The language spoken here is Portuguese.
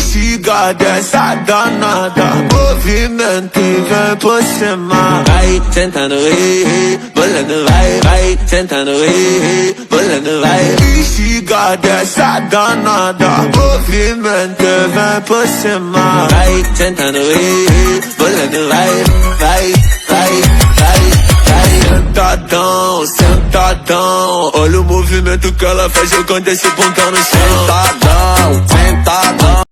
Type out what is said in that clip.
bexiga dessa danada, movimento e vem por cima. Vai sentando, bolando, vai sentando, bolando, vai. Bexiga dessa danada, movimento e vem por cima. Vai sentando, bolando, vai. Sentadão, sentadão, olha o movimento que ela faz jogando esse bundão no chão. Sentadão, sentadão,